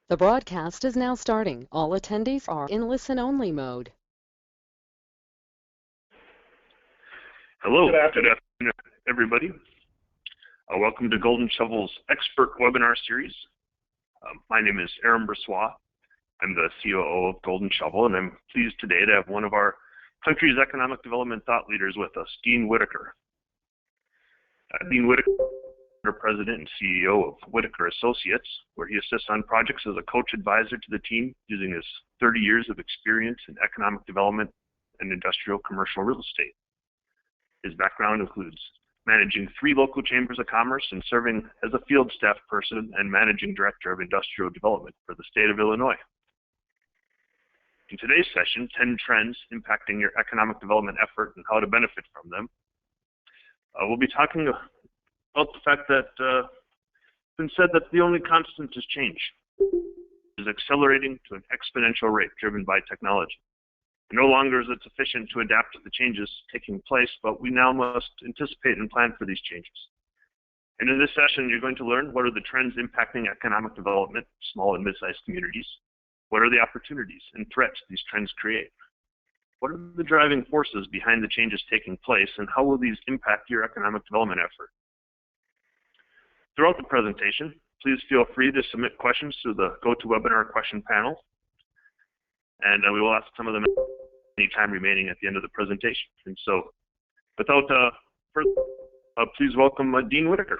The broadcast is now starting. All attendees are in listen-only mode. Hello, good afternoon, everybody. Welcome to Golden Shovel's Expert Webinar Series. My name is Aaron Bressois. I'm the COO of Golden Shovel, and I'm pleased today to have one of our country's economic development thought leaders with us, Dean Whitaker. Dean Whitaker, President and CEO of Whitaker Associates, where he assists on projects as a coach advisor to the team using his 30 years of experience in economic development and industrial commercial real estate. His background includes managing 3 local chambers of commerce and serving as a field staff person and managing director of industrial development for the state of Illinois. In today's session, 10 trends impacting your economic development effort and how to benefit from them. We'll be talking about the fact that it's been said that the only constant is change. It is accelerating to an exponential rate driven by technology. No longer is it sufficient to adapt to the changes taking place, but we now must anticipate and plan for these changes. And in this session, you're going to learn what are the trends impacting economic development, small and mid-sized communities, what are the opportunities and threats these trends create, what are the driving forces behind the changes taking place, and how will these impact your economic development effort. Throughout the presentation, please feel free to submit questions to the GoToWebinar question panel, and we will ask some of them any time remaining at the end of the presentation. And so, without further, please welcome Dean Whitaker.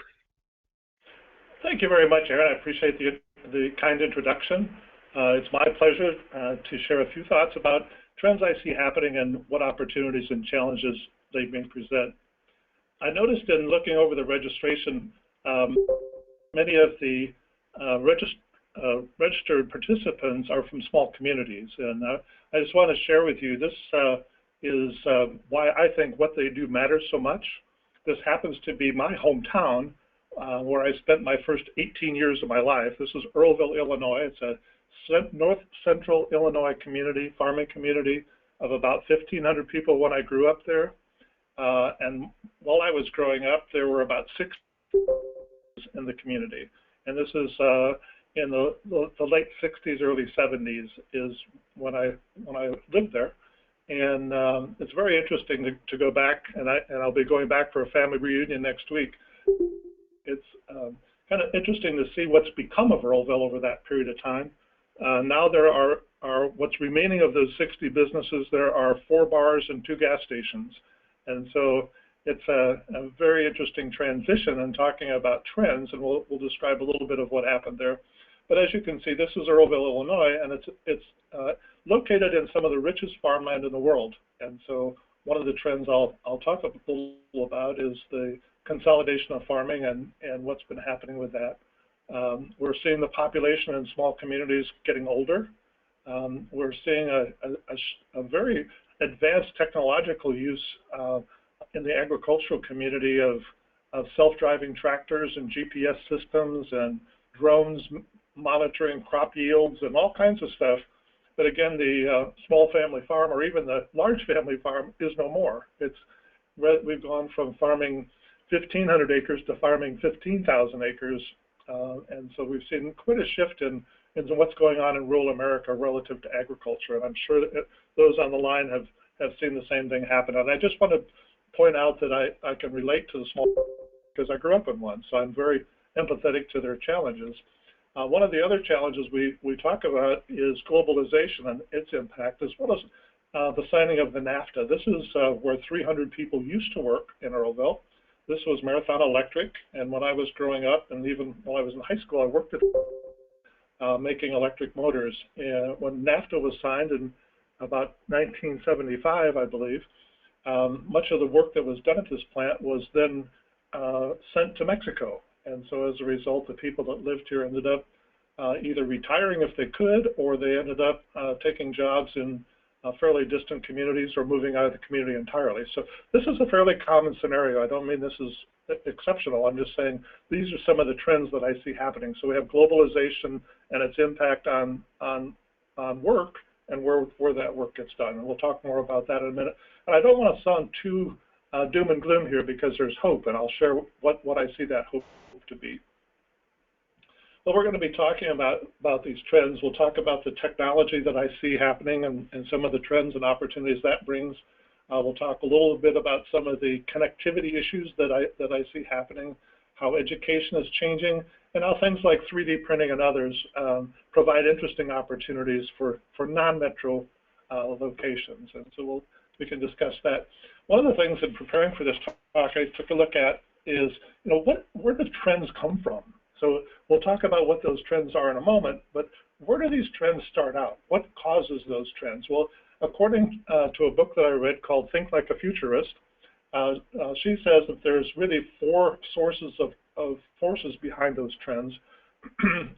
Thank you very much, Aaron. I appreciate the kind introduction. It's my pleasure to share a few thoughts about trends I see happening and what opportunities and challenges they may present. I noticed in looking over the registration, many of the registered participants are from small communities, and I just want to share with you this is why I think what they do matters so much. This happens to be my hometown, where I spent my first 18 years of my life. This is Earlville, Illinois. It's a north central Illinois community, farming community of about 1,500 people when I grew up there. And while I was growing up, there were about 6 in the community. And this is in the late 60s, early 70s is when I lived there. And it's very interesting to go back, and I'll be going back for a family reunion next week. It's kind of interesting to see what's become of Earlville over that period of time. Now there are what's remaining of those 60 businesses. There are 4 bars and 2 gas stations. And so it's a very interesting transition and talking about trends, and we'll describe a little bit of what happened there. But as you can see, this is Earlville, Illinois, and it's located in some of the richest farmland in the world. And so one of the trends I'll talk a little about is the consolidation of farming and what's been happening with that. We're seeing the population in small communities getting older. We're seeing a very advanced technological use in the agricultural community of self-driving tractors and GPS systems and drones monitoring crop yields and all kinds of stuff. But again, the small family farm or even the large family farm is no more. We've gone from farming 1,500 acres to farming 15,000 acres. And so we've seen quite a shift in what's going on in rural America relative to agriculture. And I'm sure that those on the line have seen the same thing happen. And I just want to point out that I can relate to the small because I grew up in one. So I'm very empathetic to their challenges. One of the other challenges we talk about is globalization and its impact, as well as the signing of the NAFTA. This is where 300 people used to work in Earlville. This was Marathon Electric, and when I was growing up, and even while I was in high school, I worked at making electric motors. And when NAFTA was signed in about 1975, I believe, much of the work that was done at this plant was then sent to Mexico. And so as a result, the people that lived here ended up either retiring if they could, or they ended up taking jobs in fairly distant communities or moving out of the community entirely. So this is a fairly common scenario. I don't mean this is exceptional. I'm just saying these are some of the trends that I see happening. So we have globalization and its impact on work and where that work gets done. And we'll talk more about that in a minute. And I don't want to sound too doom and gloom here because there's hope, and I'll share what I see that hope to be. Well, we're going to be talking about these trends. We'll talk about the technology that I see happening and some of the trends and opportunities that brings. We'll talk a little bit about some of the connectivity issues that I see happening, how education is changing, and how things like 3D printing and others provide interesting opportunities for non-metro locations. And so we can discuss that. One of the things in preparing for this talk I took a look at is, where do trends come from? So we'll talk about what those trends are in a moment, but where do these trends start out? What causes those trends? Well, according to a book that I read called Think Like a Futurist, she says that there's really 4 sources of forces behind those trends,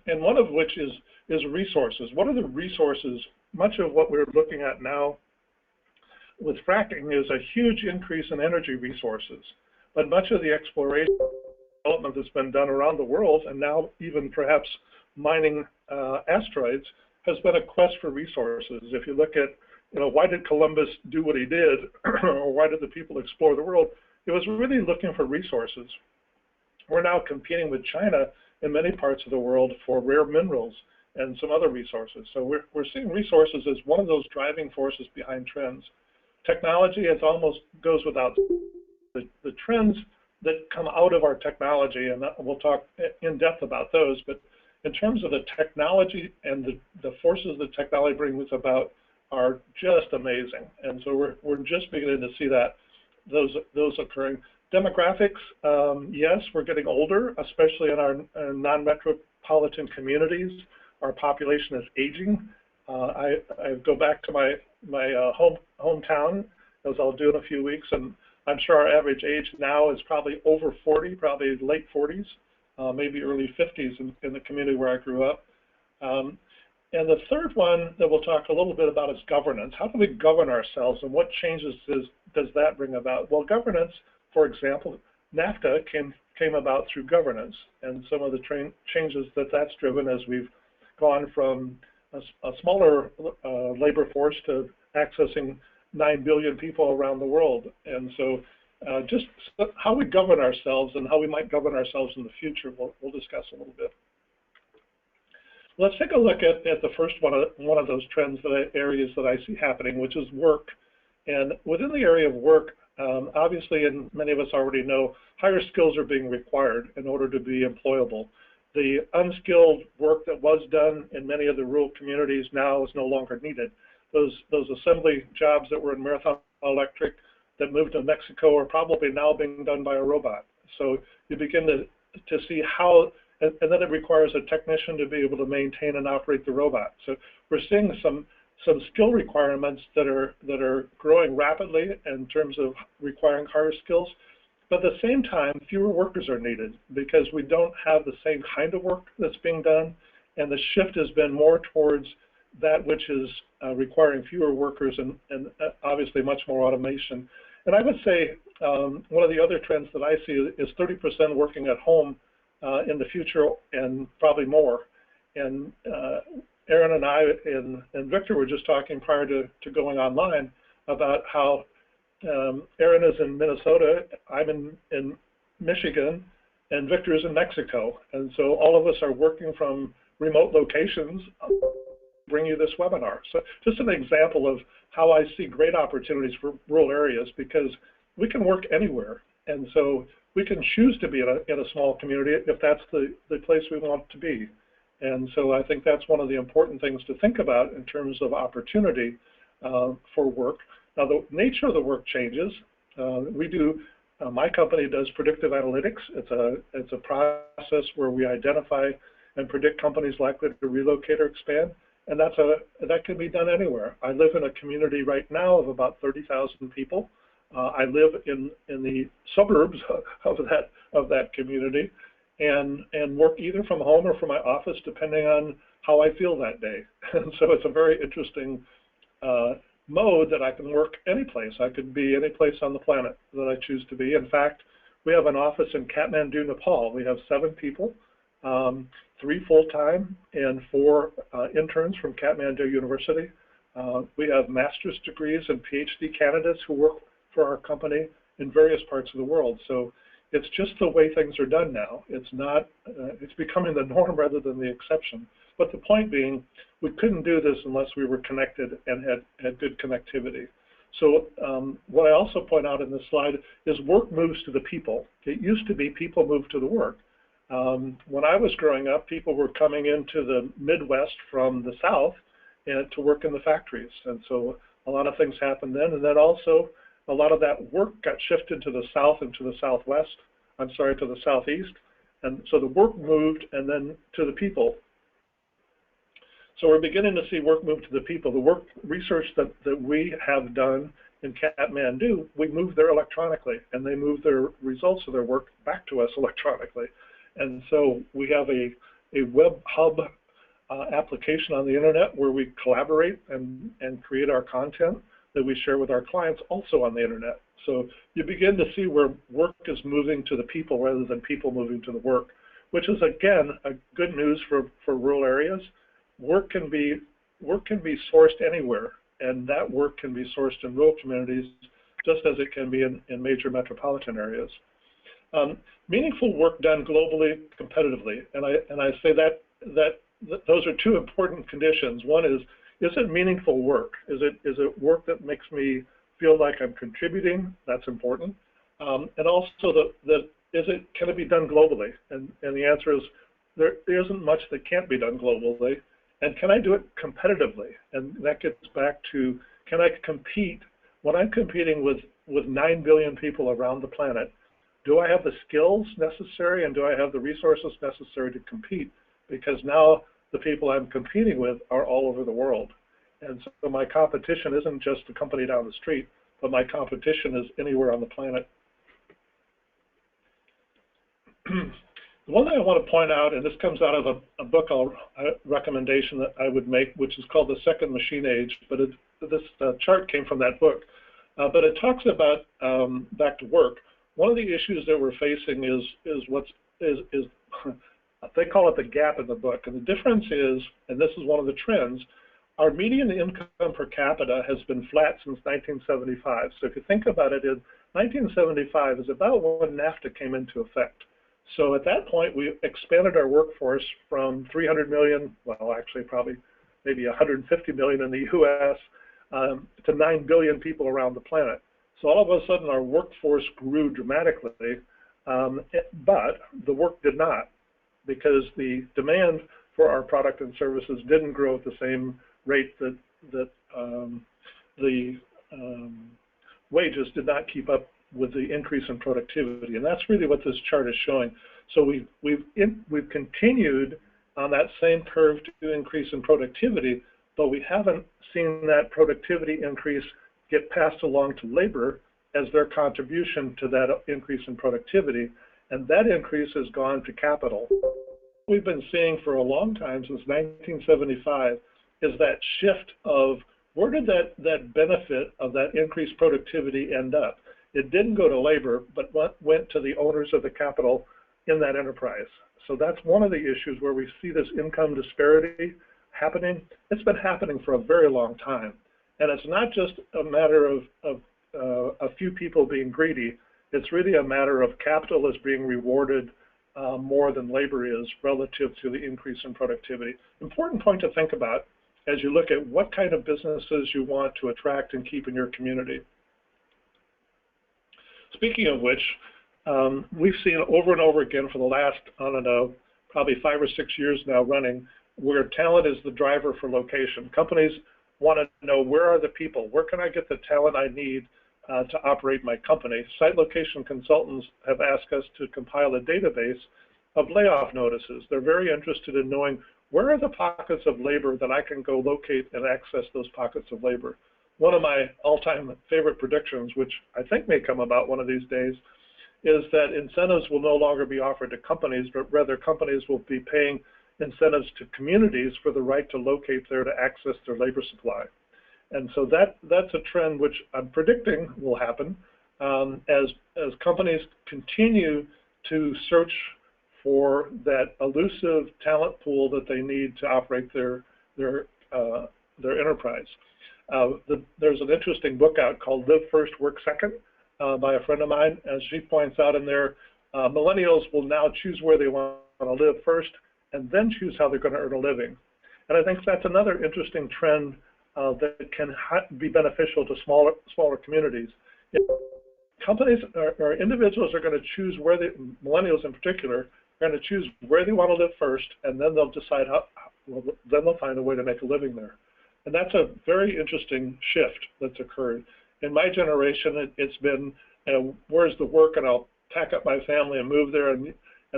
and one of which is resources. What are the resources? Much of what we're looking at now with fracking is a huge increase in energy resources, but much of the exploration development that's been done around the world, and now even perhaps mining asteroids, has been a quest for resources. If you look at, why did Columbus do what he did, or why did the people explore the world? It was really looking for resources. We're now competing with China in many parts of the world for rare minerals and some other resources. So we're seeing resources as one of those driving forces behind trends. Technology, it almost goes without the trends that come out of our technology, and we'll talk in depth about those, but in terms of the technology and the forces that technology brings about are just amazing. And so we're just beginning to see those occurring. Demographics, yes, we're getting older, especially in our non-metropolitan communities. Our population is aging. I go back to my hometown, as I'll do in a few weeks, and I'm sure our average age now is probably over 40, probably late 40s, maybe early 50s in the community where I grew up. And the third one that we'll talk a little bit about is governance. How do we govern ourselves, and what changes does that bring about? Well, governance, for example, NAFTA came about through governance, and some of the changes that's driven as we've gone from a smaller labor force to accessing 9 billion people around the world. And so just how we govern ourselves and how we might govern ourselves in the future, we'll discuss a little bit. Let's take a look at the first one of those trends, areas that I see happening, which is work. And within the area of work, obviously, and many of us already know, higher skills are being required in order to be employable. The unskilled work that was done in many of the rural communities now is no longer needed. Those assembly jobs that were in Marathon Electric that moved to Mexico are probably now being done by a robot. So you begin to see how, and then it requires a technician to be able to maintain and operate the robot. So we're seeing some skill requirements that are growing rapidly in terms of requiring higher skills. But at the same time, fewer workers are needed because we don't have the same kind of work that's being done, and the shift has been more towards that which is requiring fewer workers and obviously much more automation. And I would say one of the other trends that I see is 30% working at home in the future, and probably more. And Aaron and I and Victor were just talking prior to going online about how Aaron is in Minnesota, I'm in Michigan, and Victor is in Mexico. And so all of us are working from remote locations, bring you this webinar. So just an example of how I see great opportunities for rural areas, because we can work anywhere. And so we can choose to be in a small community if that's the place we want to be. And so I think that's one of the important things to think about in terms of opportunity for work. Now, the nature of the work changes. My company does predictive analytics. It's a process where we identify and predict companies likely to relocate or expand, and that can be done anywhere. I live in a community right now of about 30,000 people. I live in the suburbs of that community, and work either from home or from my office, depending on how I feel that day. And so it's a very interesting mode that I can work any place. I could be any place on the planet that I choose to be. In fact, we have an office in Kathmandu, Nepal. We have 7 people, 3 full-time and 4 interns from Kathmandu University. We have master's degrees and PhD candidates who work for our company in various parts of the world. So It's just the way things are done now. It's not, it's becoming the norm rather than the exception. But the point being, we couldn't do this unless we were connected and had good connectivity. So what I also point out in this slide is work moves to the people. It used to be people moved to the work. When I was growing up, people were coming into the Midwest from the South and to work in the factories. And so a lot of things happened then. And then also a lot of that work got shifted to the South and to the Southwest. I'm sorry, to the Southeast. And so the work moved and then to the people. So we're beginning to see work move to the people. The work research that we have done in Kathmandu, we move there electronically, and they move their results of their work back to us electronically. And so we have a web hub application on the internet where we collaborate and create our content that we share with our clients also on the internet. So you begin to see where work is moving to the people rather than people moving to the work, which is, again, a good news for rural areas. Work can be sourced anywhere, and that work can be sourced in rural communities just as it can be in major metropolitan areas. Meaningful work done globally, competitively, and I say that those are two important conditions. One is it meaningful work? Is it work that makes me feel like I'm contributing? That's important. And also can it be done globally? And the answer is there isn't much that can't be done globally. And can I do it competitively? And that gets back to, can I compete? When I'm competing with 9 billion people around the planet, do I have the skills necessary and do I have the resources necessary to compete? Because now the people I'm competing with are all over the world. And so my competition isn't just the company down the street, but my competition is anywhere on the planet. The one thing I want to point out, and this comes out of a book recommendation that I would make, which is called The Second Machine Age, but this chart came from that book. But it talks about, back to work, one of the issues that we're facing is they call it the gap in the book. And the difference is, and this is one of the trends, our median income per capita has been flat since 1975. So if you think about it, in 1975 is about when NAFTA came into effect. So at that point, we expanded our workforce from 300 million, well, actually probably maybe 150 million in the US, to 9 billion people around the planet. So all of a sudden, our workforce grew dramatically, but the work did not, because the demand for our product and services didn't grow at the same rate that the wages did not keep up with the increase in productivity, and that's really what this chart is showing. So we've continued on that same curve to increase in productivity, but we haven't seen that productivity increase get passed along to labor as their contribution to that increase in productivity, and that increase has gone to capital. What we've been seeing for a long time, since 1975, is that shift of where did that benefit of that increased productivity end up? It didn't go to labor, but went to the owners of the capital in that enterprise. So that's one of the issues where we see this income disparity happening. It's been happening for a very long time. And it's not just a matter of a few people being greedy. It's really a matter of capital is being rewarded more than labor is relative to the increase in productivity. Important point to think about as you look at what kind of businesses you want to attract and keep in your community. Speaking of which, we've seen over and over again for the last, I don't know, probably 5 or 6 years now running, where talent is the driver for location. Companies want to know, where are the people? Where can I get the talent I need to operate my company? Site location consultants have asked us to compile a database of layoff notices. They're very interested in knowing, where are the pockets of labor that I can go locate and access those pockets of labor? One of my all-time favorite predictions, which I think may come about one of these days, is that incentives will no longer be offered to companies, but rather companies will be paying incentives to communities for the right to locate there to access their labor supply. And so that's a trend which I'm predicting will happen as companies continue to search for that elusive talent pool that they need to operate their enterprise. There's an interesting book out called Live First, Work Second by a friend of mine. As she points out in there, millennials will now choose where they want to live first and then choose how they're going to earn a living. And I think that's another interesting trend that can be beneficial to smaller communities. If companies or individuals are going to choose where millennials in particular, are going to choose where they want to live first, and then they'll decide then they'll find a way to make a living there. And that's a very interesting shift that's occurred. In my generation, it's been, where's the work, and I'll pack up my family and move there, and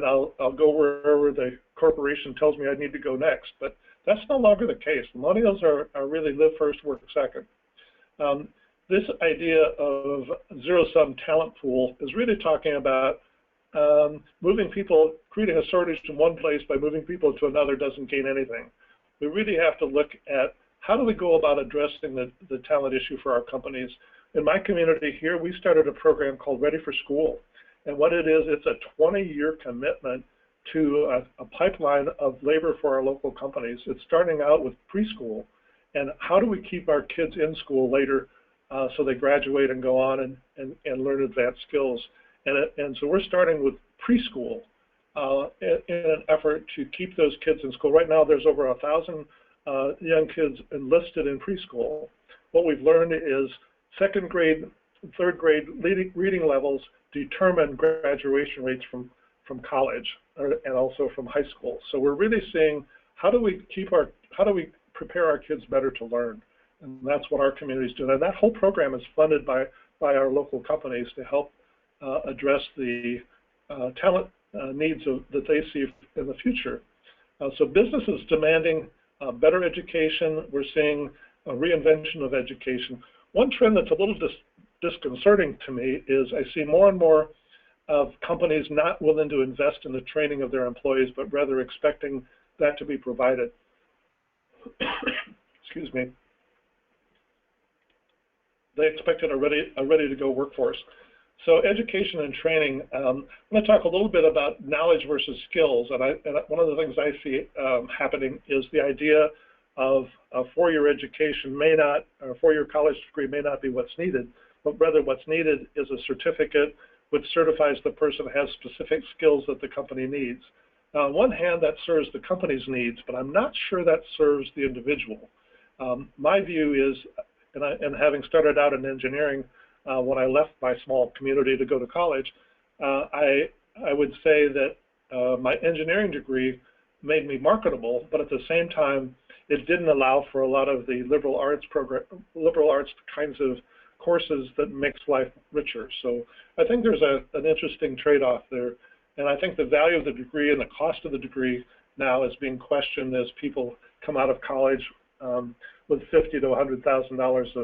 I'll go wherever the corporation tells me I need to go next. But that's no longer the case. Millennials are really live first, work second. This idea of zero-sum talent pool is really talking about moving people, creating a shortage in one place by moving people to another doesn't gain anything. We really have to look at how do we go about addressing the talent issue for our companies. In my community here, we started a program called Ready for School. And what it is, it's a 20-year commitment to a pipeline of labor for our local companies. It's starting out with preschool. And how do we keep our kids in school later so they graduate and go on and learn advanced skills? And so we're starting with preschool in an effort to keep those kids in school. Right now, there's over 1,000 young kids enlisted in preschool. What we've learned is second grade, third grade reading levels determine graduation rates from college and also from high school. So we're really seeing how do we prepare our kids better to learn, and that's what our communities do. And that whole program is funded by our local companies to help address the talent needs that they see in the future. So businesses demanding better education. We're seeing a reinvention of education. One trend that's a little disconcerting to me is I see more and more of companies not willing to invest in the training of their employees, but rather expecting that to be provided. Excuse me. They expected a ready-to-go workforce. So education and training, I'm going to talk a little bit about knowledge versus skills. And one of the things I see happening is the idea of a four-year education or four-year college degree may not be what's needed, but rather what's needed is a certificate which certifies the person has specific skills that the company needs. Now, on one hand, that serves the company's needs, but I'm not sure that serves the individual. My view is, and having started out in engineering, when I left my small community to go to college, I would say that my engineering degree made me marketable, but at the same time, it didn't allow for a lot of the liberal arts kinds of courses that makes life richer. So I think there's an interesting trade-off there, and I think the value of the degree and the cost of the degree now is being questioned as people come out of college with $50,000 to $100,000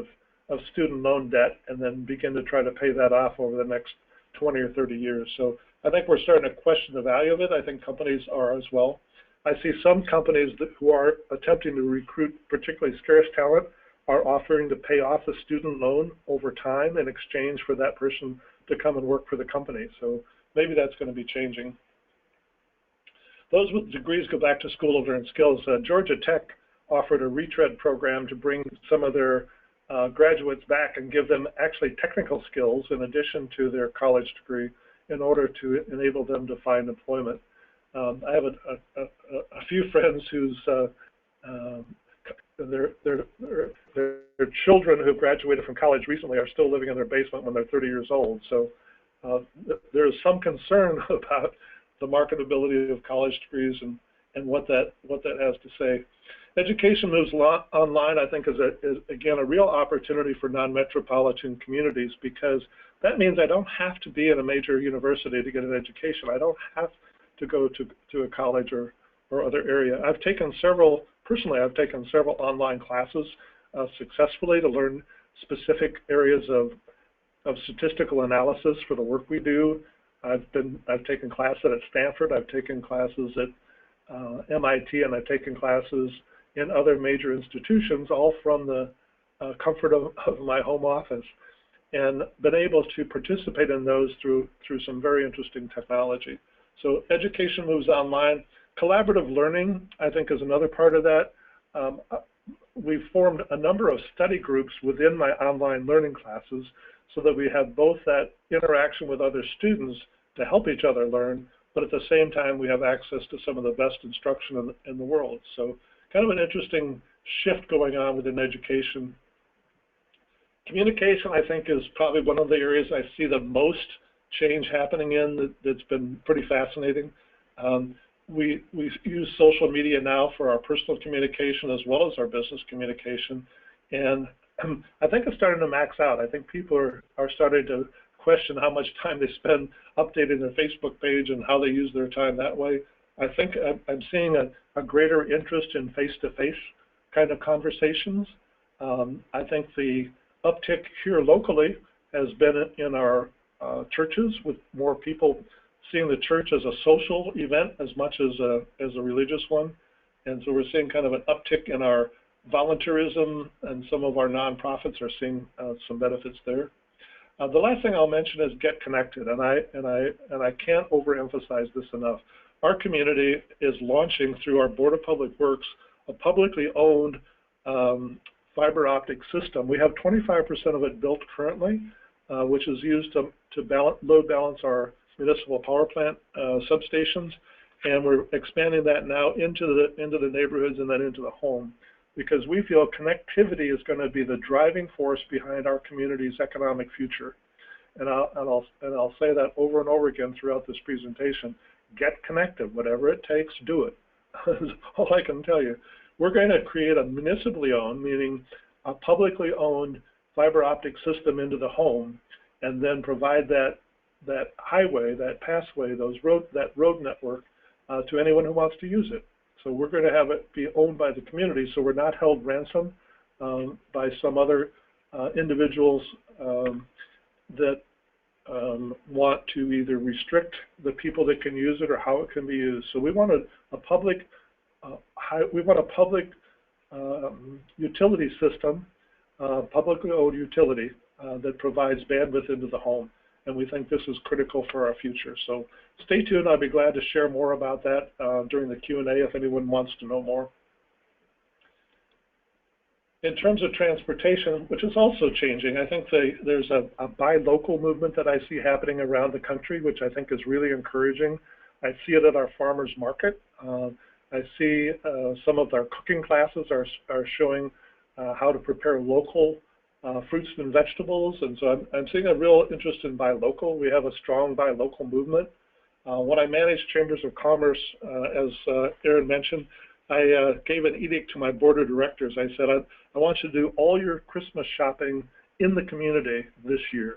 of student loan debt and then begin to try to pay that off over the next 20 or 30 years. So I think we're starting to question the value of it. I think companies are as well. I see some companies who are attempting to recruit particularly scarce talent are offering to pay off the student loan over time in exchange for that person to come and work for the company. So maybe that's going to be changing. Those with degrees go back to school to learn skills. Georgia Tech offered a retread program to bring some of their graduates back and give them actually technical skills in addition to their college degree in order to enable them to find employment. I have a few friends whose their children who graduated from college recently are still living in their basement when they're 30 years old. So there's some concern about the marketability of college degrees and what that has to say. Education moves online, I think, is again a real opportunity for non-metropolitan communities, because that means I don't have to be in a major university to get an education. I don't have to go to a college or other area. Personally, I've taken several online classes successfully to learn specific areas of statistical analysis for the work we do. I've taken classes at Stanford, I've taken classes at MIT, and I've taken classes in other major institutions, all from the comfort of my home office, and been able to participate in those through some very interesting technology. So education moves online. Collaborative learning, I think, is another part of that. We've formed a number of study groups within my online learning classes so that we have both that interaction with other students to help each other learn, but at the same time, we have access to some of the best instruction in the world. So kind of an interesting shift going on within education. Communication, I think, is probably one of the areas I see the most change happening in that's been pretty fascinating. We use social media now for our personal communication as well as our business communication. And I think it's starting to max out. I think people are starting to question how much time they spend updating their Facebook page and how they use their time that way. I think I'm seeing a greater interest in face-to-face kind of conversations. I think the uptick here locally has been in our churches, with more people seeing the church as a social event as much as a religious one. And so we're seeing kind of an uptick in our volunteerism, and some of our nonprofits are seeing some benefits there. The last thing I'll mention is get connected, and I can't overemphasize this enough. Our community is launching through our Board of Public Works a publicly owned fiber optic system. We have 25% of it built currently, which is used to load balance our municipal power plant substations, and we're expanding that now into the neighborhoods and then into the home, because we feel connectivity is going to be the driving force behind our community's economic future. And I'll say that over and over again throughout this presentation. Get connected, whatever it takes, do it. That's all I can tell you. We're going to create a municipally owned, meaning a publicly owned fiber optic system into the home, and then provide that highway, that passway, that road network to anyone who wants to use it. So we're going to have it be owned by the community, so we're not held ransom by some other individuals that want to either restrict the people that can use it or how it can be used. So we want a public utility system, publicly owned utility that provides bandwidth into the home. And we think this is critical for our future. So stay tuned. I'll be glad to share more about that during the Q&A if anyone wants to know more. In terms of transportation, which is also changing, I think there's a buy local movement that I see happening around the country, which I think is really encouraging. I see it at our farmers market. I see some of our cooking classes are showing how to prepare local fruits and vegetables, and so I'm seeing a real interest in buy local. We have a strong buy local movement. When I manage chambers of commerce, as Aaron mentioned, I gave an edict to my board of directors. I said, I want you to do all your Christmas shopping in the community this year.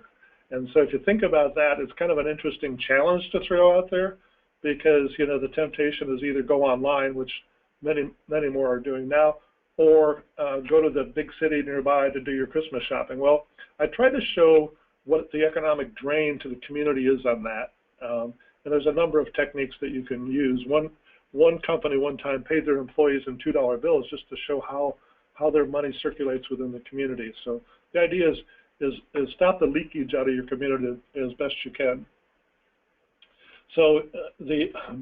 And so if you think about that, it's kind of an interesting challenge to throw out there, because the temptation is either go online, which many more are doing now, or go to the big city nearby to do your Christmas shopping. Well, I tried to show what the economic drain to the community is on that. And there's a number of techniques that you can use. One company one time paid their employees in $2 bills just to show how their money circulates within the community. So the idea is stop the leakage out of your community as best you can. So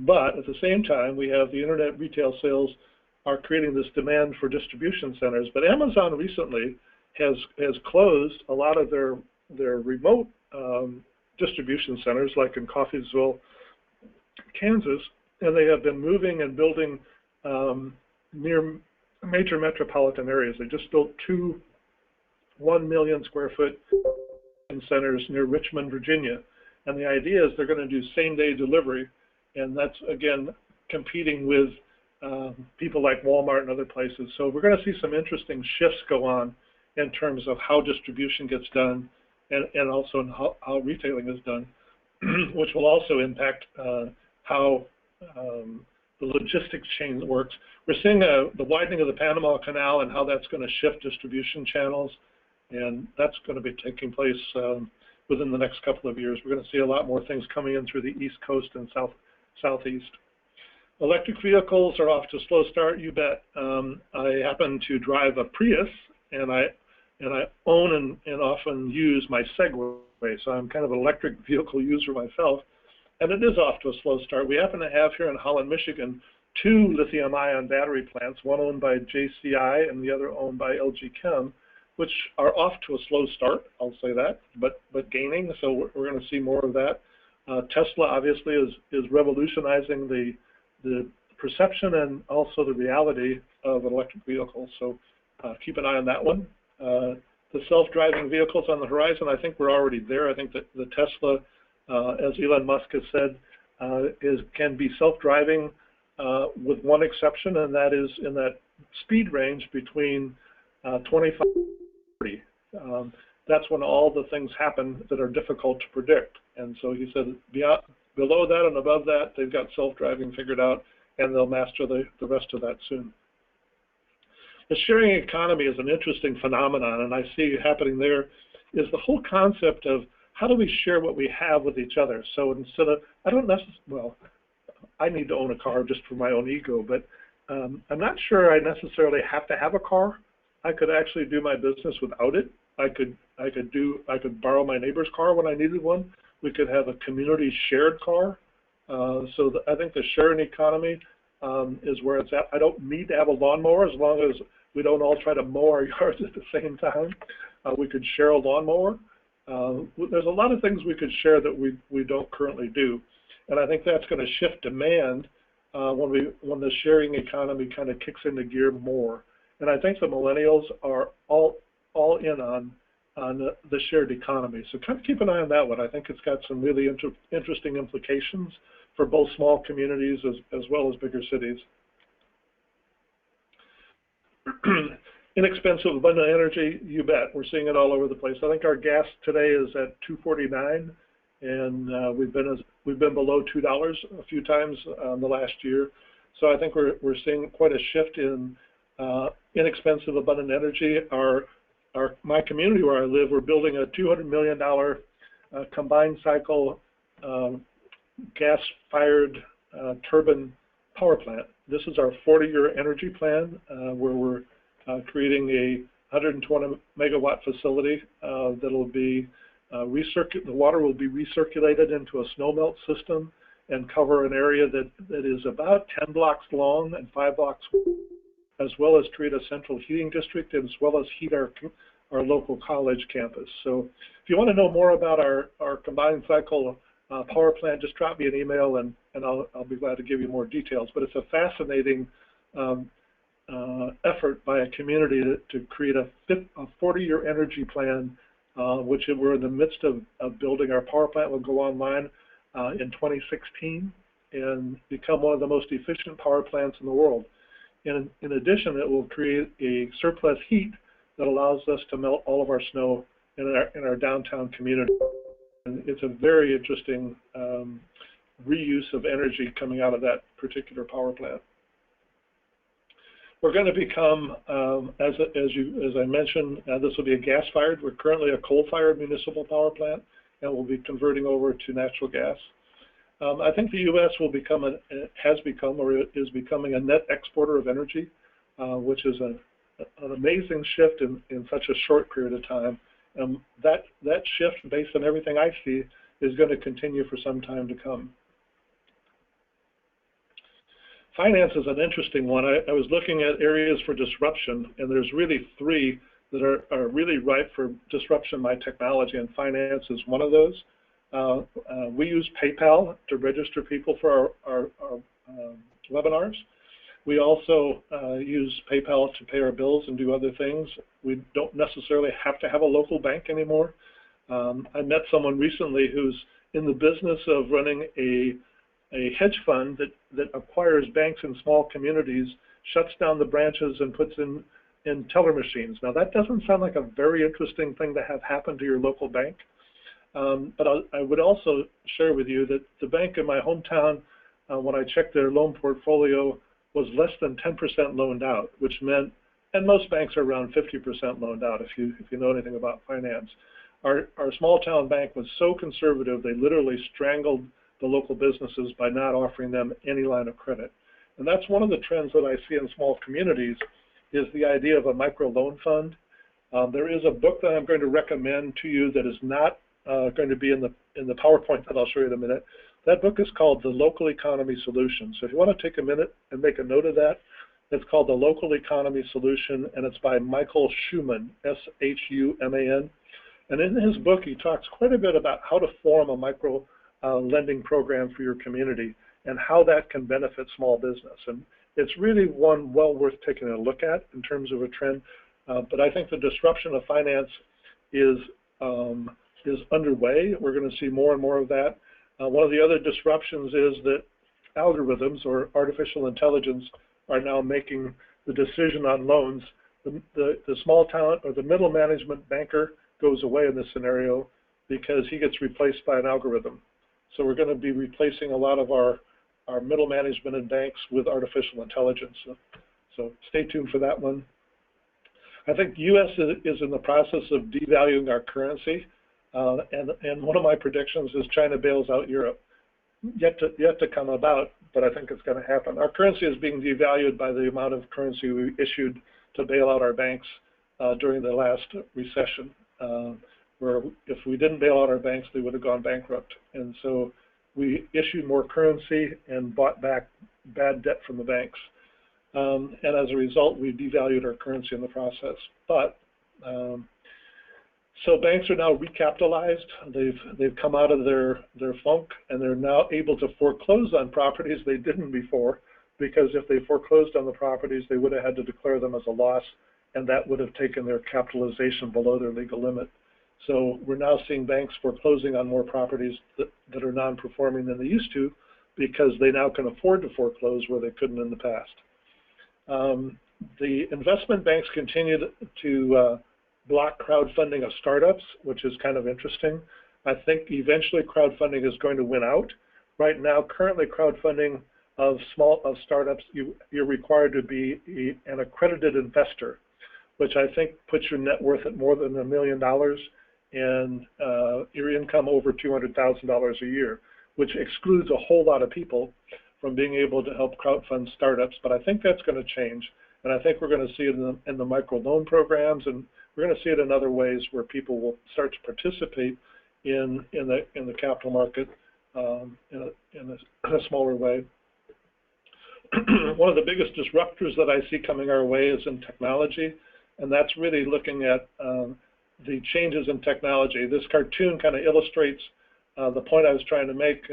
but at the same time, we have the internet retail sales are creating this demand for distribution centers. But Amazon recently has closed a lot of their remote distribution centers, like in Coffeesville, Kansas, and they have been moving and building near major metropolitan areas. They just built 2 1 million square foot centers near Richmond, Virginia. And the idea is they're going to do same-day delivery, and that's, again, competing with people like Walmart and other places. So we're going to see some interesting shifts go on in terms of how distribution gets done, and also in how retailing is done, which will also impact how the logistics chain works. We're seeing the widening of the Panama Canal and how that's going to shift distribution channels, and that's going to be taking place within the next couple of years. We're going to see a lot more things coming in through the East Coast and Southeast. Electric vehicles are off to a slow start, you bet. I happen to drive a Prius, and I own and often use my Segway, so I'm kind of an electric vehicle user myself, and it is off to a slow start. We happen to have here in Holland, Michigan, 2 lithium-ion battery plants, one owned by JCI and the other owned by LG Chem, which are off to a slow start, I'll say that, but gaining, so we're going to see more of that. Tesla obviously is revolutionizing the perception and also the reality of an electric vehicle. So keep an eye on that one. The self-driving vehicles on the horizon, I think we're already there. I think that the Tesla, as Elon Musk has said, can be self-driving with one exception, and that is in that speed range between 25 and 30. That's when all the things happen that are difficult to predict. And so he said below that and above that, they've got self-driving figured out, and they'll master the rest of that soon. The sharing economy is an interesting phenomenon, and I see happening there is the whole concept of how do we share what we have with each other. So instead of, I need to own a car just for my own ego, but I'm not sure I necessarily have to have a car. I could actually do my business without it. I could borrow my neighbor's car when I needed one. We could have a community shared car. I think the sharing economy is where it's at. I don't need to have a lawnmower as long as we don't all try to mow our yards at the same time. We could share a lawnmower. There's a lot of things we could share that we don't currently do. And I think that's going to shift demand when the sharing economy kind of kicks into gear more. And I think the millennials are all in on the shared economy. So kind of keep an eye on that one. I think it's got some really interesting implications for both small communities as well as bigger cities. Inexpensive, abundant energy, you bet. We're seeing it all over the place. I think our gas today is at $2.49, and we've been below $2 a few times in the last year. So I think we're seeing quite a shift in inexpensive, abundant energy. My community where I live, we're building a $200 million combined cycle gas-fired turbine power plant. This is our 40-year energy plan where we're creating a 120 megawatt facility that'll be the water will be recirculated into a snowmelt system and cover an area that is about 10 blocks long and 5 blocks wide, as well as create a central heating district, as well as heat our local college campus. So if you want to know more about our combined cycle power plant, just drop me an email and I'll be glad to give you more details. But it's a fascinating effort by a community to create a 40-year energy plan, which we're in the midst of building. Our power plant will go online in 2016 and become one of the most efficient power plants in the world. In addition, it will create a surplus heat that allows us to melt all of our snow in our downtown community. And it's a very interesting reuse of energy coming out of that particular power plant. We're going to become, as I mentioned, this will be a gas-fired. We're currently a coal-fired municipal power plant, and we'll be converting over to natural gas. I think the U.S. has become or is becoming a net exporter of energy, which is an amazing shift in such a short period of time. And that shift, based on everything I see, is going to continue for some time to come. Finance is an interesting one. I was looking at areas for disruption, and there's really 3 that are really ripe for disruption by technology, and finance is one of those. We use PayPal to register people for our webinars. We also use PayPal to pay our bills and do other things. We don't necessarily have to have a local bank anymore. I met someone recently who's in the business of running a hedge fund that acquires banks in small communities, shuts down the branches, and puts in teller machines. Now, that doesn't sound like a very interesting thing to have happen to your local bank. But I would also share with you that the bank in my hometown, when I checked their loan portfolio, was less than 10% loaned out, which meant, and most banks are around 50% loaned out if you know anything about finance. Our small town bank was so conservative, they literally strangled the local businesses by not offering them any line of credit. And that's one of the trends that I see in small communities, is the idea of a micro loan fund. There is a book that I'm going to recommend to you that is not going to be in the PowerPoint that I'll show you in a minute. That book is called The Local Economy Solution. So if you want to take a minute and make a note of that, it's called The Local Economy Solution, and it's by Michael Schuman, S-H-U-M-A-N. And in his book, he talks quite a bit about how to form a micro lending program for your community and how that can benefit small business. And it's really one well worth taking a look at in terms of a trend. But I think the disruption of finance is underway. We're going to see more and more of that. One of the other disruptions is that algorithms or artificial intelligence are now making the decision on loans. The small talent or the middle management banker goes away in this scenario because he gets replaced by an algorithm. So we're going to be replacing a lot of our middle management and banks with artificial intelligence. So stay tuned for that one. I think the U.S. is in the process of devaluing our currency, and one of my predictions is China bails out Europe. Yet to come about, but I think it's going to happen. Our currency is being devalued by the amount of currency we issued to bail out our banks during the last recession, where if we didn't bail out our banks, they would have gone bankrupt. And so we issued more currency and bought back bad debt from the banks. And as a result, we devalued our currency in the process. But so banks are now recapitalized. They've come out of their funk, and they're now able to foreclose on properties they didn't before, because if they foreclosed on the properties, they would have had to declare them as a loss, and that would have taken their capitalization below their legal limit. So we're now seeing banks foreclosing on more properties that are non-performing than they used to, because they now can afford to foreclose where they couldn't in the past. The investment banks continue to block crowdfunding of startups, which is kind of interesting. I think eventually crowdfunding is going to win out. Right now, currently crowdfunding of startups, you're required to be an accredited investor, which I think puts your net worth at more than $1 million and your income over $200,000 a year, which excludes a whole lot of people from being able to help crowdfund startups. But I think that's going to change, and I think we're going to see it in the micro loan programs, and we're going to see it in other ways where people will start to participate in the capital market in a smaller way. One of the biggest disruptors that I see coming our way is in technology, and that's really looking at the changes in technology. This cartoon kind of illustrates the point I was trying to make.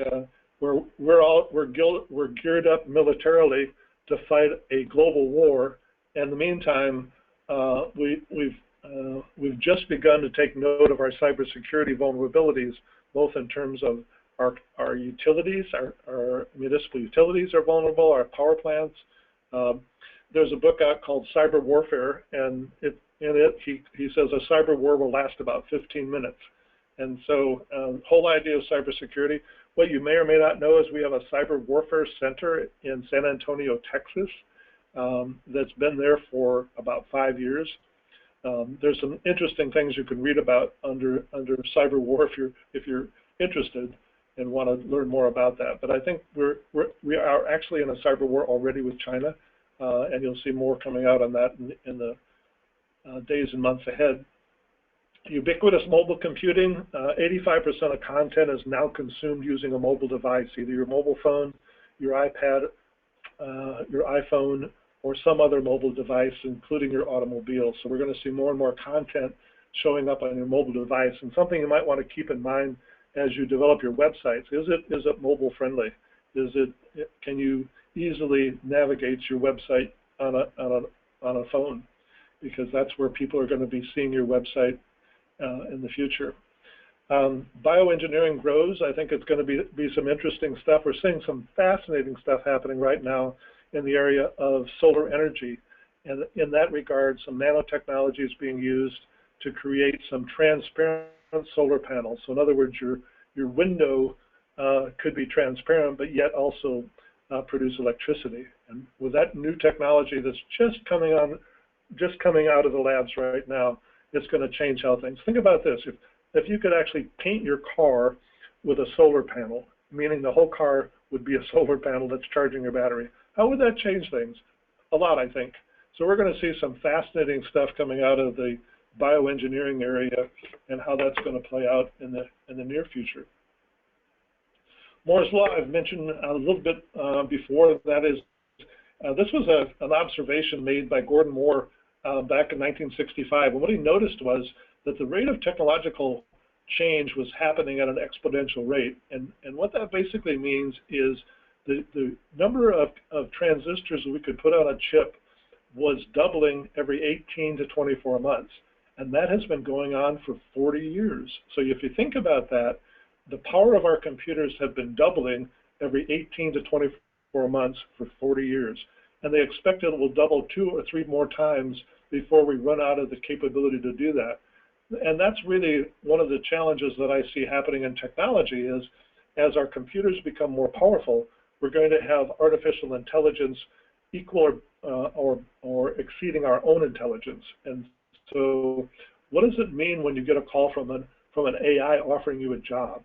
We're geared up militarily to fight a global war. In the meantime, we've just begun to take note of our cybersecurity vulnerabilities, both in terms of our utilities, our municipal utilities are vulnerable, our power plants. There's a book out called Cyber Warfare, and in it he says a cyber war will last about 15 minutes. And so the whole idea of cybersecurity, what you may or may not know is we have a cyber warfare center in San Antonio, Texas, that's been there for about 5 years. There's some interesting things you can read about under cyber war if you're interested and want to learn more about that. But I think we are actually in a cyber war already with China, and you'll see more coming out on that in the days and months ahead. Ubiquitous mobile computing, 85% of content is now consumed using a mobile device, either your mobile phone, your iPad, your iPhone, or some other mobile device, including your automobile. So we're going to see more and more content showing up on your mobile device. And something you might want to keep in mind as you develop your websites, is it mobile friendly? Can you easily navigate your website on a phone? Because that's where people are going to be seeing your website in the future. Bioengineering grows. I think it's going to be some interesting stuff. We're seeing some fascinating stuff happening right now in the area of solar energy. And in that regard, some nanotechnology is being used to create some transparent solar panels. So in other words, your window could be transparent, but yet also produce electricity. And with that new technology that's just coming out of the labs right now, it's going to change how things. Think about this. If you could actually paint your car with a solar panel, meaning the whole car would be a solar panel that's charging your battery, how would that change things? A lot, I think. So we're going to see some fascinating stuff coming out of the bioengineering area and how that's going to play out in the near future. Moore's Law, I've mentioned a little bit before. That is, this was an observation made by Gordon Moore back in 1965. And what he noticed was that the rate of technological change was happening at an exponential rate. And what that basically means is the number of transistors that we could put on a chip was doubling every 18 to 24 months. And that has been going on for 40 years. So if you think about that, the power of our computers have been doubling every 18 to 24 months for 40 years. And they expect it will double 2 or 3 more times before we run out of the capability to do that. And that's really one of the challenges that I see happening in technology is as our computers become more powerful, we're going to have artificial intelligence equal or exceeding our own intelligence. And so what does it mean when you get a call from an AI offering you a job?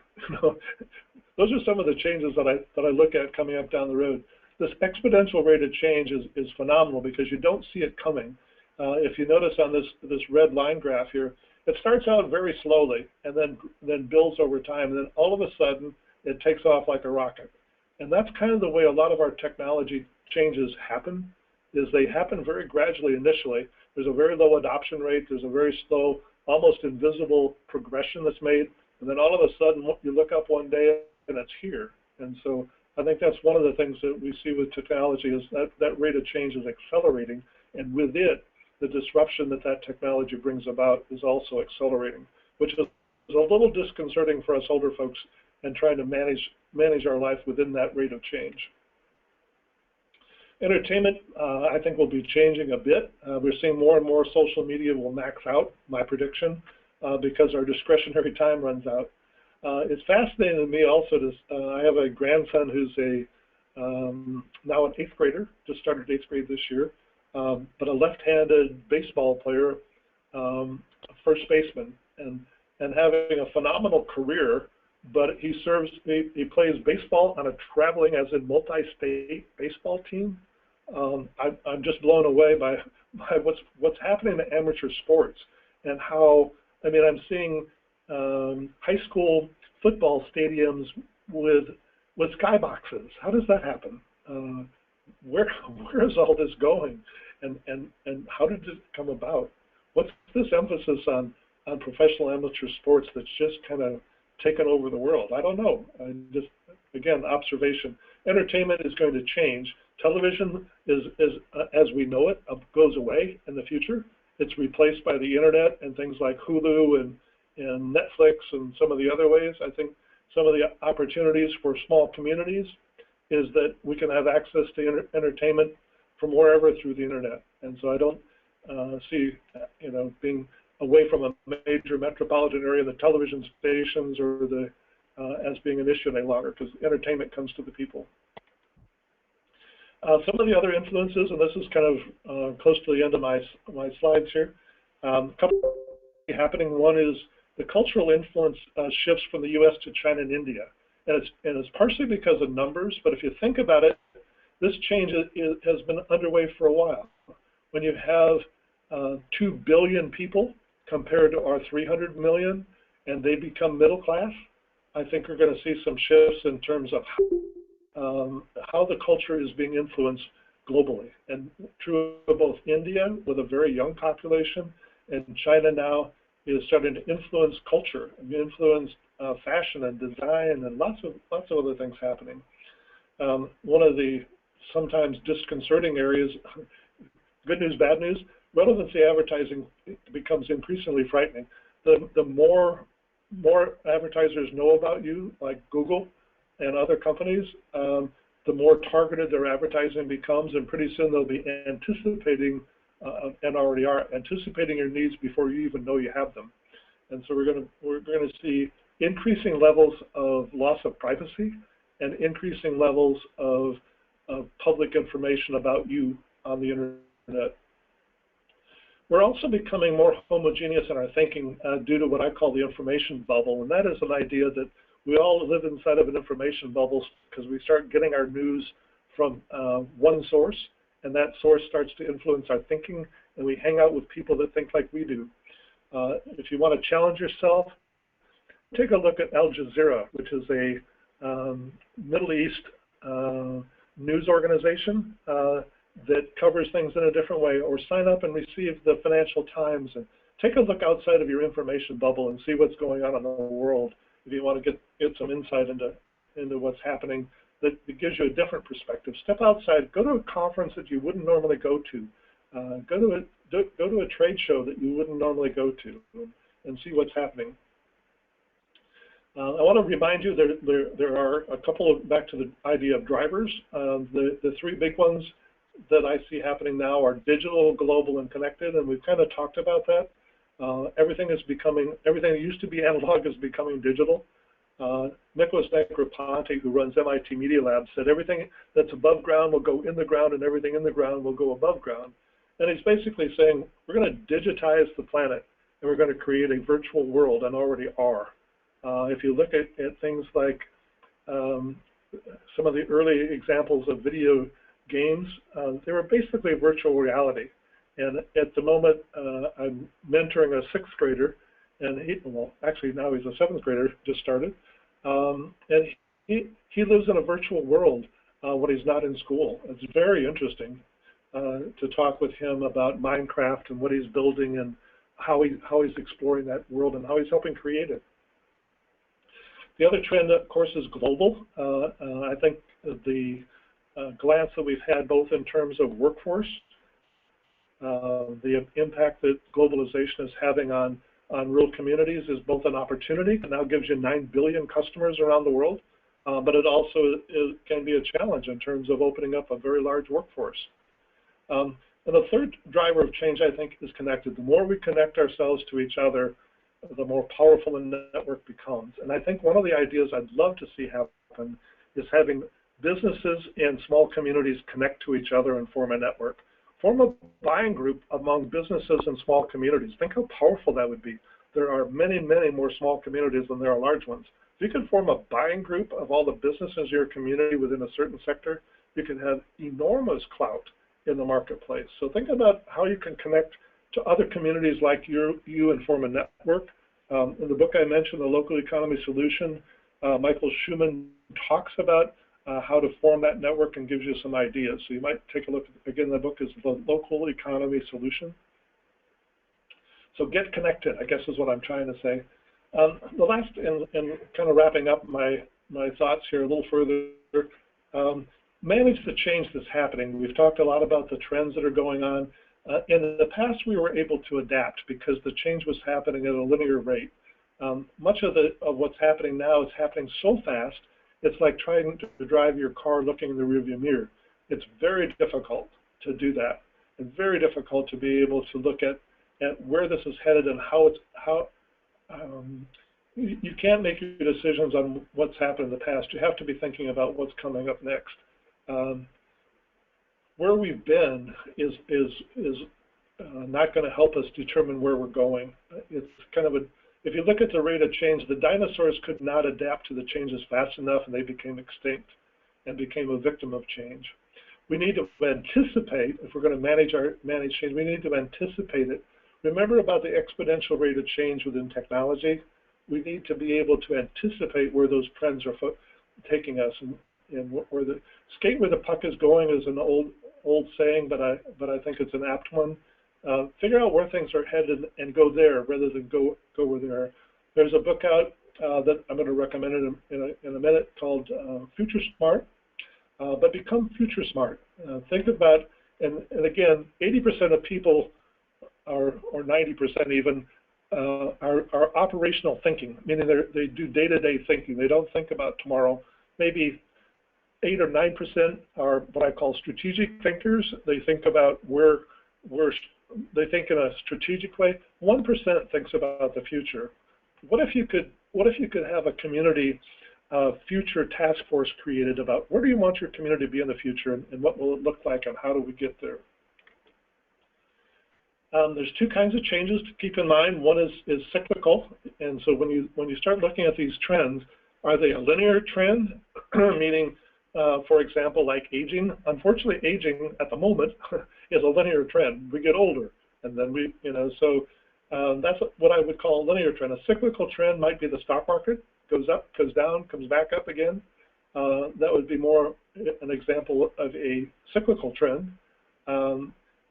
Those are some of the changes that I look at coming up down the road. This exponential rate of change is phenomenal because you don't see it coming. If you notice on this red line graph here, it starts out very slowly and then builds over time, and then all of a sudden it takes off like a rocket. And that's kind of the way a lot of our technology changes happen, is they happen very gradually initially. There's a very low adoption rate, there's a very slow, almost invisible progression that's made, and then all of a sudden you look up one day and it's here. And so I think that's one of the things that we see with technology is that rate of change is accelerating, and with it, the disruption that technology brings about is also accelerating, which is a little disconcerting for us older folks and trying to manage our life within that rate of change. Entertainment, I think, will be changing a bit. We're seeing more and more social media will max out, my prediction, because our discretionary time runs out. It's fascinating to me also to, I have a grandson who's now an 8th grader, just started 8th grade this year, but a left-handed baseball player, first baseman, and having a phenomenal career, but he plays baseball on a traveling, as in multi-state baseball team. I'm just blown away by what's happening in amateur sports and how, I mean, I'm seeing high school football stadiums with skyboxes. How does that happen? Where is all this going, and how did it come about? What's this emphasis on professional amateur sports that's just kind of taken over the world? I don't know. Just again, observation. Entertainment is going to change. Television is as we know it, goes away in the future. It's replaced by the internet and things like Hulu and Netflix and some of the other ways. I think some of the opportunities for small communities is that we can have access to entertainment from wherever through the internet. And so I don't see, being away from a major metropolitan area, the television stations or as being an issue any longer, because entertainment comes to the people. Some of the other influences, and this is kind of close to the end of my slides here. A couple happening. One is the cultural influence shifts from the U.S. to China and India. And it's partially because of numbers, but if you think about it, this change has been underway for a while. When you have 2 billion people compared to our 300 million, and they become middle class, I think we're going to see some shifts in terms of how the culture is being influenced globally. And true of both India, with a very young population, and China now is starting to influence culture and influence fashion and design and lots of other things happening. One of the sometimes disconcerting areas, good news, bad news, relevancy advertising becomes increasingly frightening. The more advertisers know about you, like Google and other companies, the more targeted their advertising becomes, and pretty soon they'll be anticipating, and already are anticipating your needs before you even know you have them. And so we're going to see increasing levels of loss of privacy and increasing levels of public information about you on the internet. We're also becoming more homogeneous in our thinking due to what I call the information bubble, and that is an idea that we all live inside of an information bubble because we start getting our news from one source, and that source starts to influence our thinking, and we hang out with people that think like we do. If you want to challenge yourself, take a look at Al Jazeera, which is a Middle East news organization. that covers things in a different way, or sign up and receive the Financial Times and take a look outside of your information bubble and see what's going on in the world if you want to get some insight into what's happening that gives you a different perspective. Step outside, go to a conference that you wouldn't normally go to. Go to a trade show that you wouldn't normally go to and see what's happening. I want to remind you there are a couple of, back to the idea of drivers. The three big ones that I see happening now are digital, global, and connected, and we've kind of talked about that. Everything that used to be analog is becoming digital. Nicholas Negroponte, who runs MIT Media Lab, said everything that's above ground will go in the ground and everything in the ground will go above ground. And he's basically saying we're going to digitize the planet and we're going to create a virtual world, and already are. If you look at things like some of the early examples of video games, they were basically virtual reality. And at the moment, I'm mentoring a sixth grader, and actually now he's a seventh grader, just started. And he lives in a virtual world when he's not in school. It's very interesting to talk with him about Minecraft and what he's building and how he's exploring that world and how he's helping create it. The other trend, of course, is global. I think the glance that we've had both in terms of workforce, the impact that globalization is having on rural communities is both an opportunity. It now gives you 9 billion customers around the world, but it also can be a challenge in terms of opening up a very large workforce. And the third driver of change, I think, is connected. The more we connect ourselves to each other, the more powerful the network becomes. And I think one of the ideas I'd love to see happen is having businesses and small communities connect to each other and form a network. Form a buying group among businesses and small communities. Think how powerful that would be. There are many, many more small communities than there are large ones. If you can form a buying group of all the businesses in your community within a certain sector, you can have enormous clout in the marketplace. So think about how you can connect to other communities like you and form a network. In the book I mentioned, The Local Economy Solution, Michael Schumann talks about how to form that network and gives you some ideas. So you might take a look, again, the book is The Local Economy Solution. So get connected, I guess is what I'm trying to say. The last, and kind of wrapping up my thoughts here a little further, manage the change that's happening. We've talked a lot about the trends that are going on. In the past, we were able to adapt because the change was happening at a linear rate. Much of what's happening now is happening so fast, it's like trying to drive your car looking in the rearview mirror. It's very difficult to do that, and very difficult to be able to look at where this is headed and you can't make your decisions on what's happened in the past. You have to be thinking about what's coming up next. Where we've been is not going to help us determine where we're going. It's kind of if you look at the rate of change, the dinosaurs could not adapt to the changes fast enough, and they became extinct and became a victim of change. We need to anticipate, if we're going to manage change, we need to anticipate it. Remember about the exponential rate of change within technology? We need to be able to anticipate where those trends are taking us, and where the skate where the puck is going is an old saying, but I think it's an apt one. Figure out where things are headed and go there rather than go where they are. There's a book out that I'm going to recommend in a minute called Future Smart, but become future smart. Think about, and again, 80% of people or 90% even are operational thinking, meaning they do day-to-day thinking. They don't think about tomorrow. Maybe 8 or 9% are what I call strategic thinkers. They think about they think in a strategic way. 1% thinks about the future. What if you could have a community future task force created about where do you want your community to be in the future, and what will it look like, and how do we get there? There's two kinds of changes to keep in mind. One is cyclical, and so when you start looking at these trends, are they a linear trend, meaning, for example, like aging? Unfortunately, aging at the moment is a linear trend. We get older, and then so that's what I would call a linear trend. A cyclical trend might be the stock market, goes up, goes down, comes back up again. That would be more an example of a cyclical trend.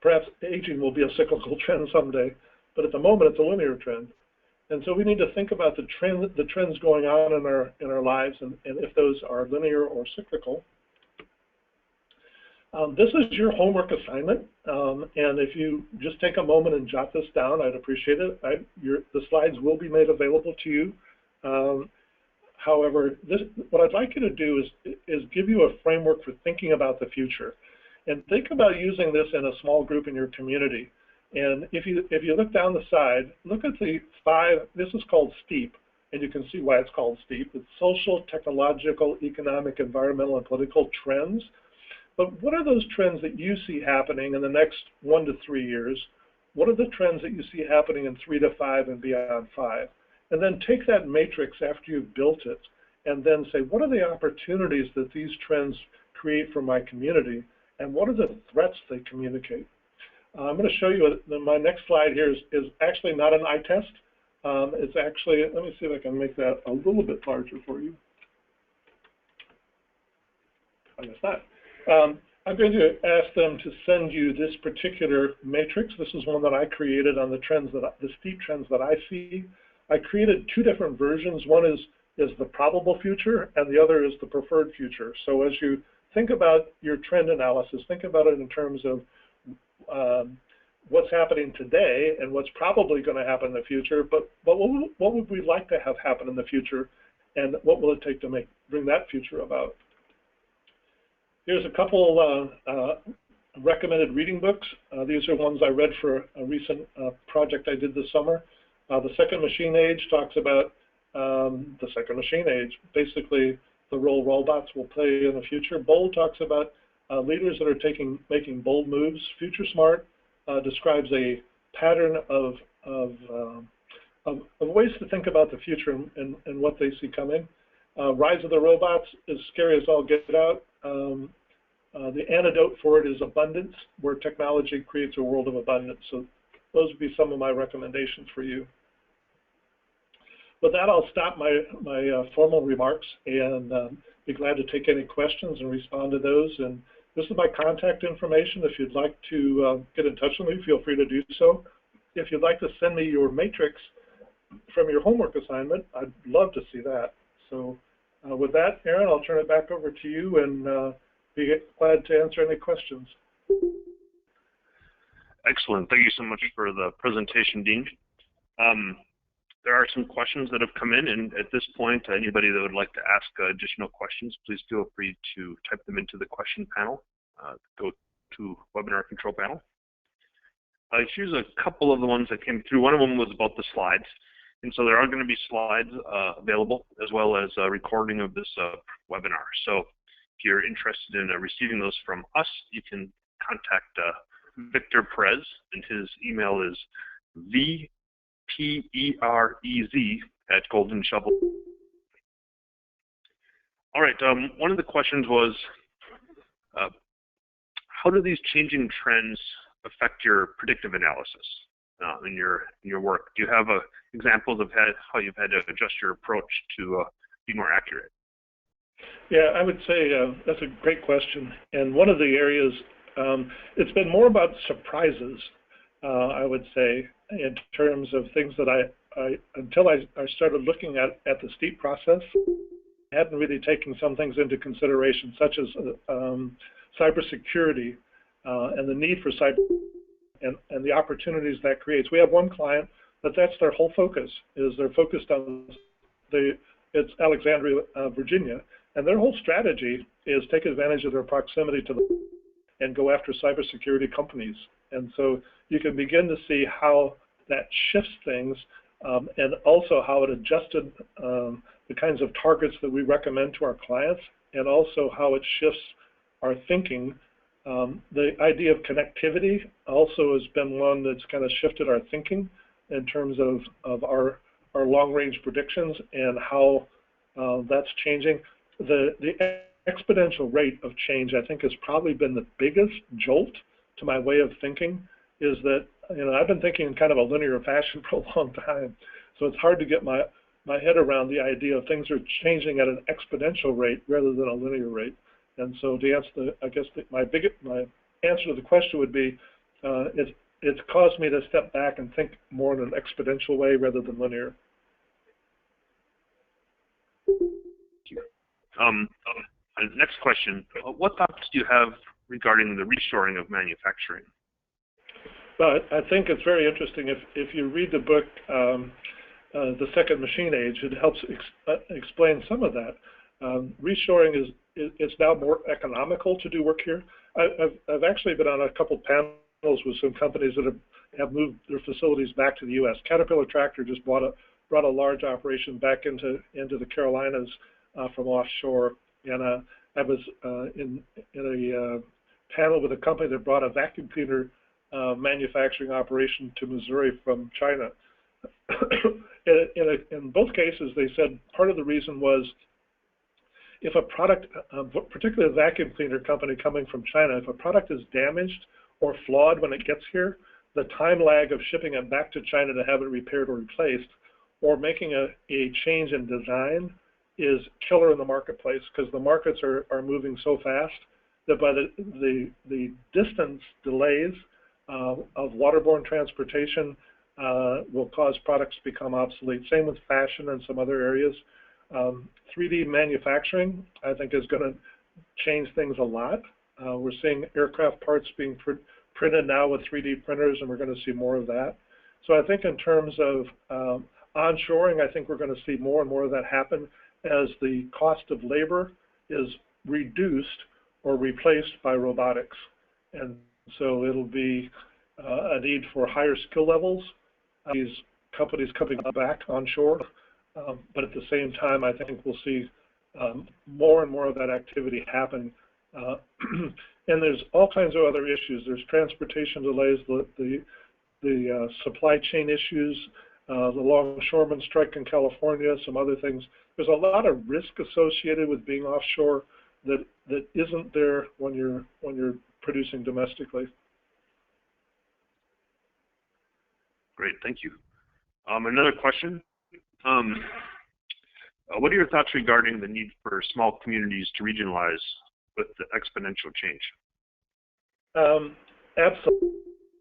Perhaps aging will be a cyclical trend someday, but at the moment it's a linear trend. And so we need to think about the trends going on in our lives, and if those are linear or cyclical. This is your homework assignment, and if you just take a moment and jot this down, I'd appreciate it. The slides will be made available to you. However, what I'd like you to do is give you a framework for thinking about the future, and think about using this in a small group in your community. And if you look down the side, look at the 5. This is called STEEP, and you can see why it's called STEEP. It's social, technological, economic, environmental, and political trends. But what are those trends that you see happening in the next 1 to 3 years? What are the trends that you see happening in 3 to 5 and beyond 5? And then take that matrix after you've built it, and then say, what are the opportunities that these trends create for my community, and what are the threats they communicate? I'm going to show you, my next slide here is actually not an eye test. It's actually, let me see if I can make that a little bit larger for you. I guess not. I'm going to ask them to send you this particular matrix. This is one that I created on the STEEP trends that I see. I created 2 different versions. One is the probable future, and the other is the preferred future. So as you think about your trend analysis, think about it in terms of what's happening today and what's probably going to happen in the future, but what would we like to have happen in the future, and what will it take to bring that future about? Here's a couple recommended reading books. These are ones I read for a recent project I did this summer. The Second Machine Age talks about the Second Machine Age, basically the role robots will play in the future. Bold talks about leaders that are making bold moves. Future Smart describes a pattern of ways to think about the future and what they see coming. Rise of the Robots is scary as all get out. The antidote for it is abundance, where technology creates a world of abundance. So those would be some of my recommendations for you. With that, I'll stop my formal remarks and be glad to take any questions and respond to those. And this is my contact information. If you'd like to get in touch with me, feel free to do so. If you'd like to send me your matrix from your homework assignment, I'd love to see that. So with that, Aaron, I'll turn it back over to you and be glad to answer any questions. Excellent. Thank you so much for the presentation, Dean. There are some questions that have come in, and at this point, anybody that would like to ask additional questions, please feel free to type them into the question panel. Go to Webinar Control Panel. Here's a couple of the ones that came through. One of them was about the slides, and so there are going to be slides available, as well as a recording of this webinar. So if you're interested in receiving those from us, you can contact Victor Perez, and his email is vperez@goldenshovel. All right, one of the questions was, how do these changing trends affect your predictive analysis in your work? Do you have examples of how you've had to adjust your approach to be more accurate? Yeah, I would say that's a great question. And one of the areas, it's been more about surprises, I would say, in terms of things that until I started looking at the STEEP process, I hadn't really taken some things into consideration, such as cybersecurity and the need for cyber and the opportunities that creates. We have one client that's their whole focus, is they're focused on it's Alexandria, Virginia, and their whole strategy is take advantage of their proximity to and go after cybersecurity companies. And so you can begin to see how that shifts things, and also how it adjusted the kinds of targets that we recommend to our clients, and also how it shifts our thinking. The idea of connectivity also has been one that's kind of shifted our thinking in terms of our long-range predictions and how that's changing. The exponential rate of change, I think, has probably been the biggest jolt to my way of thinking. Is that, I've been thinking in kind of a linear fashion for a long time, so it's hard to get my head around the idea of things are changing at an exponential rate rather than a linear rate. And so to answer my answer to the question would be, it's caused me to step back and think more in an exponential way rather than linear. Next question, what thoughts do you have regarding the reshoring of manufacturing? Well, I think it's very interesting. If you read the book, The Second Machine Age, it helps explain some of that. Reshoring is now more economical to do work here. I've actually been on a couple panels with some companies that have moved their facilities back to the U.S. Caterpillar Tractor just brought a large operation back into the Carolinas from offshore, and I was in a panel with a company that brought a vacuum cleaner manufacturing operation to Missouri from China. In both cases, they said part of the reason was if a product, particularly a vacuum cleaner company coming from China, if a product is damaged or flawed when it gets here, the time lag of shipping it back to China to have it repaired or replaced, or making a change in design, is killer in the marketplace, because the markets are moving so fast that by the distance delays of waterborne transportation will cause products to become obsolete. Same with fashion and some other areas. 3D manufacturing, I think, is going to change things a lot. We're seeing aircraft parts being printed now with 3D printers, and we're going to see more of that. So I think in terms of onshoring, I think we're going to see more and more of that happen as the cost of labor is reduced or replaced by robotics. And so it'll be a need for higher skill levels. These companies coming back onshore, but at the same time, I think we'll see more and more of that activity happen. And there's all kinds of other issues. There's transportation delays, the supply chain issues, the longshoreman strike in California, some other things. There's a lot of risk associated with being offshore that isn't there when you're producing domestically. Great, thank you. Another question. What are your thoughts regarding the need for small communities to regionalize with the exponential change? Absolutely.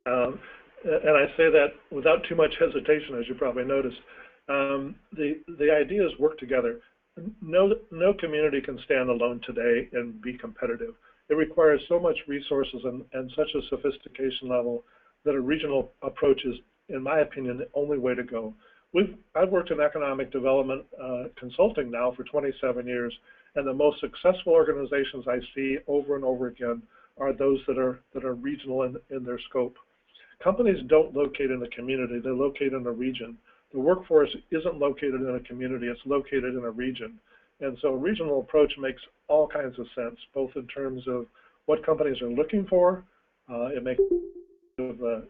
And I say that without too much hesitation, as you probably noticed. The ideas work together. No community can stand alone today and be competitive. It requires so much resources and such a sophistication level that a regional approach is, in my opinion, the only way to go. I've worked in economic development consulting now for 27 years, and the most successful organizations I see over and over again are those that are regional in their scope. Companies don't locate in a community, they locate in a region. The workforce isn't located in a community, it's located in a region. And so a regional approach makes all kinds of sense, both in terms of what companies are looking for, it makes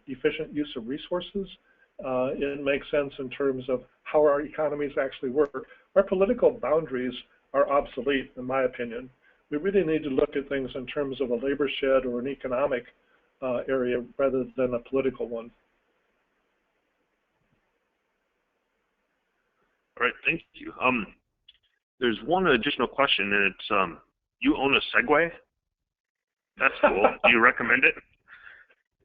efficient use of resources, it makes sense in terms of how our economies actually work. Our political boundaries are obsolete, in my opinion. We really need to look at things in terms of a labor shed or an economic area rather than a political one. All right, thank you. There's one additional question, and it's, you own a Segway? That's cool. Do you recommend it?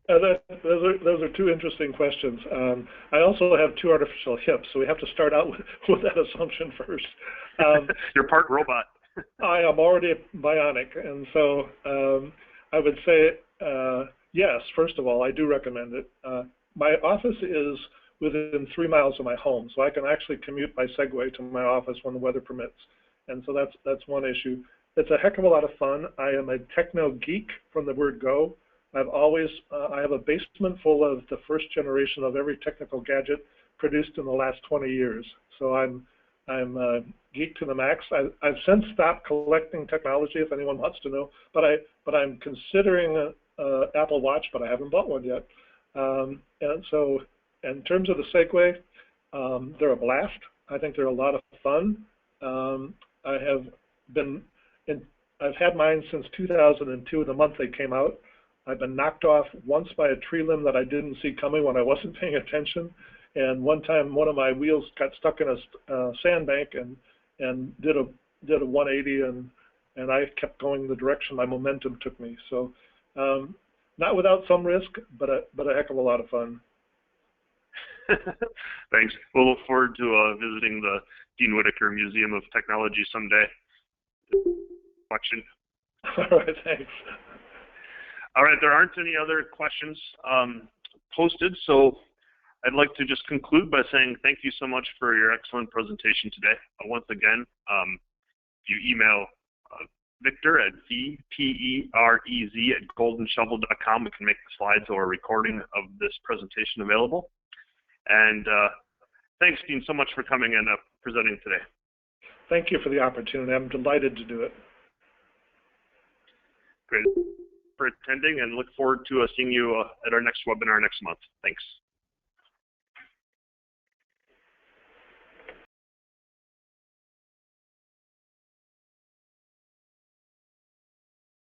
Those are two interesting questions. I also have two artificial hips, so we have to start out with that assumption first. You're part robot. I am already bionic, and so I would say yes. First of all, I do recommend it. My office is within 3 miles of my home, so I can actually commute by Segway to my office when the weather permits, and so that's one issue. It's a heck of a lot of fun. I am a techno geek from the word go. I have a basement full of the first generation of every technical gadget produced in the last 20 years. So I'm geek to the max. I've since stopped collecting technology, if anyone wants to know, but I'm considering Apple Watch, but I haven't bought one yet. And so in terms of the Segway, they're a blast. I think they're a lot of fun. I've had mine since 2002, the month they came out. I've been knocked off once by a tree limb that I didn't see coming when I wasn't paying attention. And one time, one of my wheels got stuck in a sandbank and did a 180, and I kept going the direction my momentum took me. So not without some risk, but a heck of a lot of fun. Thanks. We'll look forward to visiting the Dean Whitaker Museum of Technology someday. Collection. All right, thanks. All right, there aren't any other questions posted, so I'd like to just conclude by saying thank you so much for your excellent presentation today. Once again, if you email Victor at vperez@goldenshovel.com, we can make the slides or a recording of this presentation available. And thanks, Dean, so much for coming and presenting today. Thank you for the opportunity. I'm delighted to do it. Great for attending, and look forward to seeing you at our next webinar next month. Thanks.